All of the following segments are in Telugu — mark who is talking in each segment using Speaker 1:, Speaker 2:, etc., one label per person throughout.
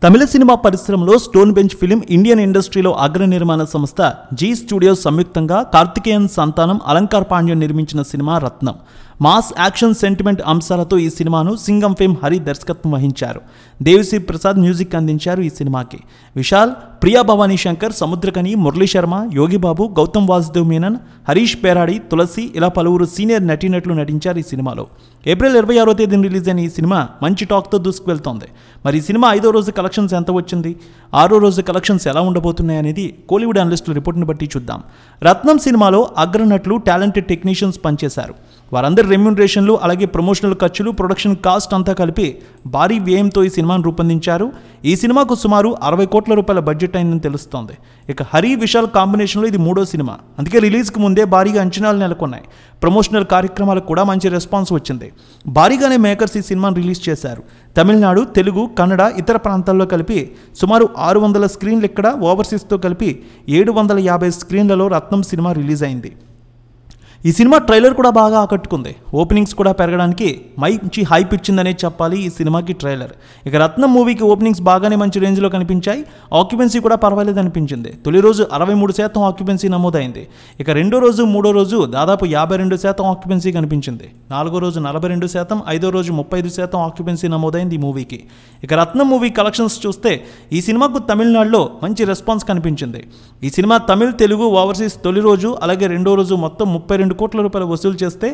Speaker 1: తమిళ సినిమా పరిశ్రమలో స్టోన్ బెంచ్ ఫిలిం ఇండియన్ ఇండస్ట్రీలో అగ్ర నిర్మాణ సంస్థ జీ స్టూడియోస్ సంయుక్తంగా కార్తికేయన్ సంతానం అలంకార్ పాండ్యన్ నిర్మించిన సినిమా రత్నం. మాస్ యాక్షన్ సెంటిమెంట్ అంశాలతో ఈ సినిమాను సింగం ఫేమ్ హరి దర్శకత్వం వహించారు. దేవిశ్రీ ప్రసాద్ మ్యూజిక్ అందించారు. ఈ సినిమాకి విశాల్, ప్రియా భవానీ శంకర్, సముద్రకని, మురళీ శర్మ, యోగిబాబు, గౌతమ్ వాసుదేవ్ మీనన్, హరీష్ పేరాడి, తులసి ఇలా పలువురు సీనియర్ నటీనటులు నటించారు ఈ సినిమాలో. ఏప్రిల్ 26వ తేదీన రిలీజ్ అయిన ఈ సినిమా మంచి టాక్తో దూసుకువెళ్తోంది. మరి ఈ సినిమా 5వ రోజు కలెక్షన్స్ ఎంత వచ్చింది, 6వ రోజు కలెక్షన్స్ ఎలా ఉండబోతున్నాయి అనేది కోలీవుడ్ అనలిస్టుల రిపోర్ట్ని బట్టి చూద్దాం. రత్నం సినిమాలో అగ్రనటులు, టాలెంటెడ్ టెక్నీషియన్స్ పనిచేశారు. వారందరి రెమ్యూనరేషన్లు, అలాగే ప్రమోషనల్ ఖర్చులు, ప్రొడక్షన్ కాస్ట్ అంతా కలిపి భారీ వ్యయంతో ఈ సినిమాను రూపొందించారు. ఈ సినిమాకు సుమారు 60 కోట్ల రూపాయల బడ్జెట్ అయిందని తెలుస్తోంది. ఇక హరి, విశాల్ కాంబినేషన్లో ఇది 3వ సినిమా. అందుకే రిలీజ్కి ముందే భారీగా అంచనాలు నెలకొన్నాయి. ప్రమోషనల్ కార్యక్రమాలకు కూడా మంచి రెస్పాన్స్ వచ్చింది. భారీగానే మేకర్స్ ఈ సినిమాను రిలీజ్ చేశారు. తమిళనాడు, తెలుగు, కన్నడ, ఇతర ప్రాంతాల్లో కలిపి సుమారు 600 స్క్రీన్లు, ఇక్కడ ఓవర్సీస్తో కలిపి 750 స్క్రీన్లలో రత్నం సినిమా రిలీజ్ అయింది. ఈ సినిమా ట్రైలర్ కూడా బాగా ఆకట్టుకుంది. ఓపెనింగ్స్ కూడా పెరగడానికి మంచి హైప్ ఇచ్చిందనే చెప్పాలి ఈ సినిమాకి ట్రైలర్. ఇక రత్నం మూవీకి ఓపెనింగ్స్ బాగానే మంచి రేంజ్లో కనిపించాయి. ఆక్యుపెన్సీ కూడా పర్వాలేదు అనిపించింది. తొలి రోజు 63% ఆక్యుపెన్సీ నమోదైంది. ఇక రెండో రోజు, మూడో రోజు దాదాపు 52% ఆక్యుపెన్సీ కనిపించింది. 4వ రోజు 42%, 5వ రోజు 35% ఆక్యుపెన్సీ నమోదైంది ఈ మూవీకి. ఇక రత్నం మూవీ కలెక్షన్స్ చూస్తే ఈ సినిమాకు తమిళనాడులో మంచి రెస్పాన్స్ కనిపించింది. ఈ సినిమా తమిళ్, తెలుగు, ఓవర్సీస్ తొలి రోజు అలాగే రెండో రోజు మొత్తం 32 కోట్ల రూపాయల వసూలు చేస్తే,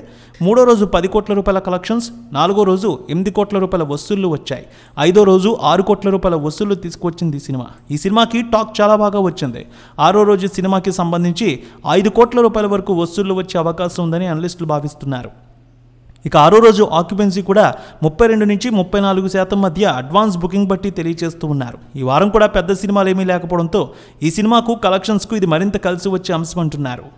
Speaker 1: మూడో రోజు 10 కోట్ల రూపాయల కలెక్షన్స్, 4వ రోజు 8 కోట్ల రూపాయల వసూళ్లు వచ్చాయి. 5వ రోజు 6 కోట్ల రూపాయల వసూళ్లు తీసుకొచ్చింది ఈ సినిమా. ఈ సినిమాకి టాక్ చాలా బాగా వచ్చింది. 6వ రోజు సినిమాకి సంబంధించి 5 కోట్ల రూపాయల వరకు వసూళ్లు వచ్చే అవకాశం ఉందని అనలిస్టులు భావిస్తున్నారు. ఇక 6వ రోజు ఆక్యుపెన్సీ కూడా 32 నుంచి 34% మధ్య అడ్వాన్స్ బుకింగ్ బట్టి తెలియజేస్తూ ఉన్నారు. ఈ వారం కూడా పెద్ద సినిమాలు ఏమీ లేకపోవడంతో ఈ సినిమాకు, కలెక్షన్స్కు ఇది మరింత కలిసి వచ్చే అంశం అంటున్నారు.